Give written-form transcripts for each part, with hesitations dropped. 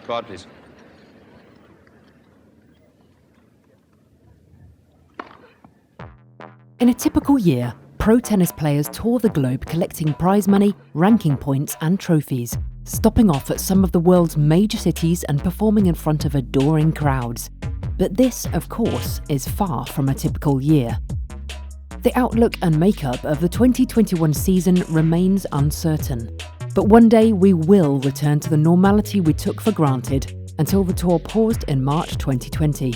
Card, please. In a typical year, pro tennis players tour the globe collecting prize money, ranking points and trophies, stopping off at some of the world's major cities and performing in front of adoring crowds. But this, of course, is far from a typical year. The outlook and makeup of the 2021 season remains uncertain. But one day we will return to the normality we took for granted until the tour paused in March 2020.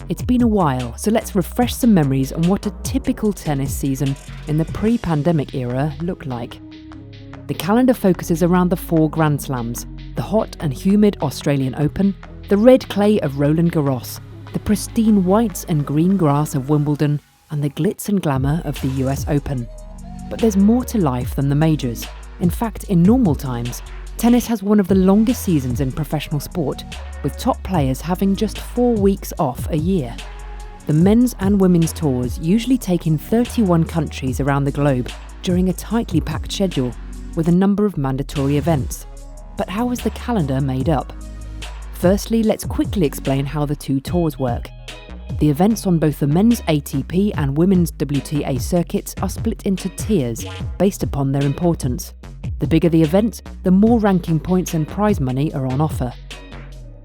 It's been a while, so let's refresh some memories on what a typical tennis season in the pre-pandemic era looked like. The calendar focuses around the 4 Grand Slams, the hot and humid Australian Open, the red clay of Roland Garros, the pristine whites and green grass of Wimbledon, and the glitz and glamour of the US Open. But there's more to life than the majors. In fact, in normal times, tennis has one of the longest seasons in professional sport, with top players having just 4 weeks off a year. The men's and women's tours usually take in 31 countries around the globe during a tightly packed schedule, with a number of mandatory events. But how is the calendar made up? Firstly, let's quickly explain how the 2 tours work. The events on both the men's ATP and women's WTA circuits are split into tiers based upon their importance. The bigger the event, the more ranking points and prize money are on offer.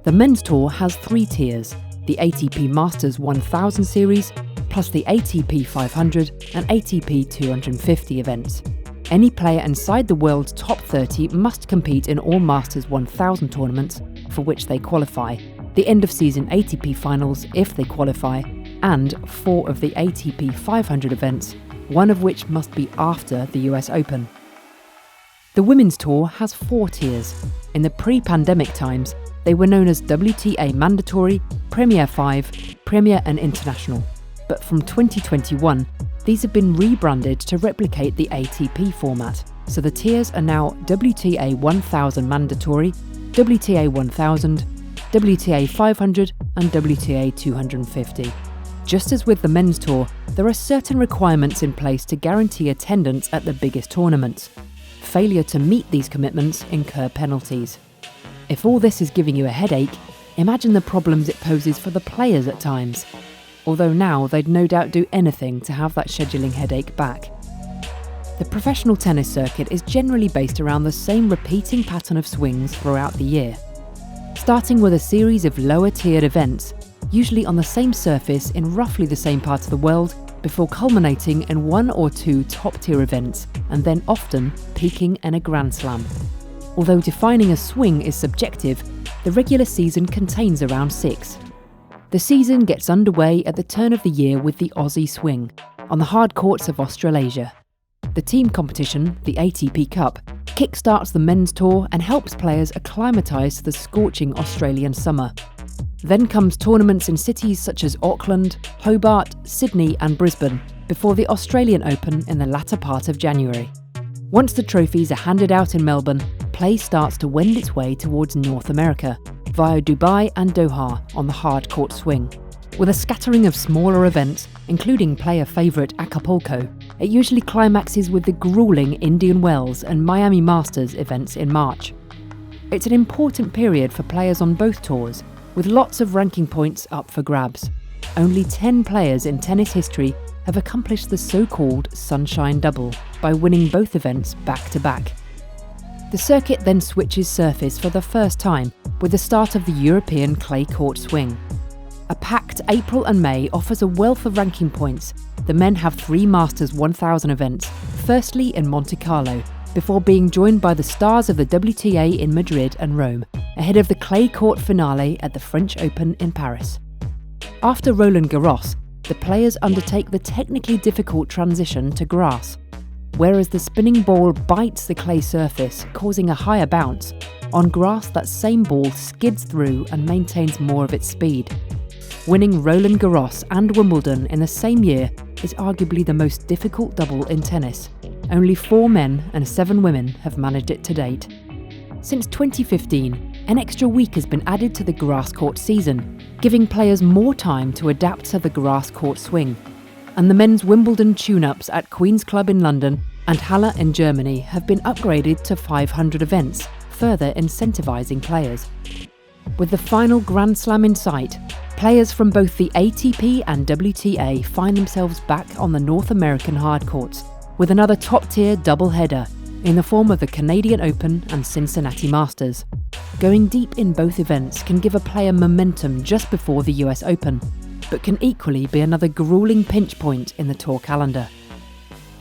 The men's tour has 3 tiers: the ATP Masters 1000 series, plus the ATP 500 and ATP 250 events. Any player inside the world's top 30 must compete in all Masters 1000 tournaments for which they qualify, the end-of-season ATP finals if they qualify, and 4 of the ATP 500 events, one of which must be after the US Open. The women's tour has 4 tiers. In the pre-pandemic times, they were known as WTA Mandatory, Premier 5, Premier and International. But from 2021, these have been rebranded to replicate the ATP format. So the tiers are now WTA 1000 Mandatory, WTA 1000, WTA 500 and WTA 250. Just as with the men's tour, there are certain requirements in place to guarantee attendance at the biggest tournaments. Failure to meet these commitments incur penalties. If all this is giving you a headache, imagine the problems it poses for the players at times. Although now they'd no doubt do anything to have that scheduling headache back. The professional tennis circuit is generally based around the same repeating pattern of swings throughout the year. Starting with a series of lower-tiered events, usually on the same surface in roughly the same part of the world, before culminating in 1 or 2 top-tier events, and then often peaking in a Grand Slam. Although defining a swing is subjective, the regular season contains around 6. The season gets underway at the turn of the year with the Aussie Swing, on the hard courts of Australasia. The team competition, the ATP Cup, kickstarts the men's tour and helps players acclimatise to the scorching Australian summer. Then comes tournaments in cities such as Auckland, Hobart, Sydney and Brisbane, before the Australian Open in the latter part of January. Once the trophies are handed out in Melbourne, play starts to wend its way towards North America, via Dubai and Doha on the hard court swing. With a scattering of smaller events, including player favourite Acapulco, it usually climaxes with the gruelling Indian Wells and Miami Masters events in March. It's an important period for players on both tours, with lots of ranking points up for grabs. Only 10 players in tennis history have accomplished the so-called Sunshine Double by winning both events back-to-back. The circuit then switches surface for the first time with the start of the European clay court swing. A packed April and May offers a wealth of ranking points. The men have 3 Masters 1000 events, firstly in Monte Carlo, before being joined by the stars of the WTA in Madrid and Rome, ahead of the clay court finale at the French Open in Paris. After Roland Garros, the players undertake the technically difficult transition to grass. Whereas the spinning ball bites the clay surface, causing a higher bounce, on grass that same ball skids through and maintains more of its speed. Winning Roland Garros and Wimbledon in the same year is arguably the most difficult double in tennis. Only 4 men and 7 women have managed it to date. Since 2015, an extra week has been added to the grass court season, giving players more time to adapt to the grass court swing. And the men's Wimbledon tune-ups at Queen's Club in London and Halle in Germany have been upgraded to 500 events, further incentivising players. With the final Grand Slam in sight, players from both the ATP and WTA find themselves back on the North American hardcourts with another top-tier doubleheader in the form of the Canadian Open and Cincinnati Masters. Going deep in both events can give a player momentum just before the US Open, but can equally be another grueling pinch point in the tour calendar.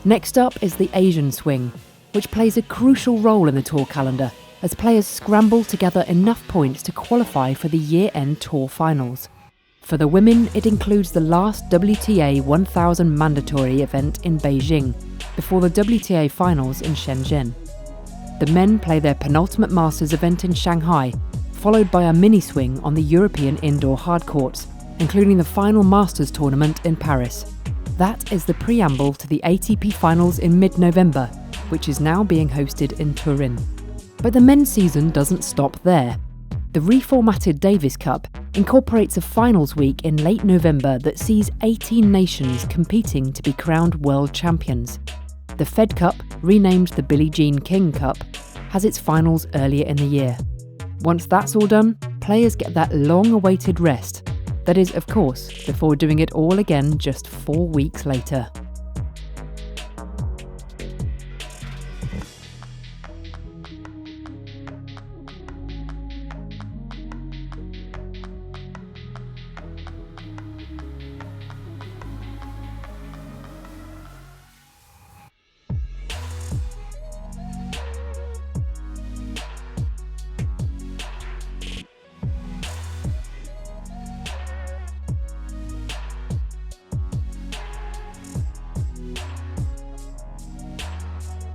Next up is the Asian swing, which plays a crucial role in the tour calendar as players scramble to gather enough points to qualify for the year-end tour finals. For the women, it includes the last WTA 1000 mandatory event in Beijing, before the WTA finals in Shenzhen. The men play their penultimate Masters event in Shanghai, followed by a mini-swing on the European indoor hardcourts, including the final Masters tournament in Paris. That is the preamble to the ATP finals in mid-November, which is now being hosted in Turin. But the men's season doesn't stop there. The reformatted Davis Cup incorporates a finals week in late November that sees 18 nations competing to be crowned world champions. The Fed Cup, renamed the Billie Jean King Cup, has its finals earlier in the year. Once that's all done, players get that long-awaited rest. That is, of course, before doing it all again just 4 weeks later.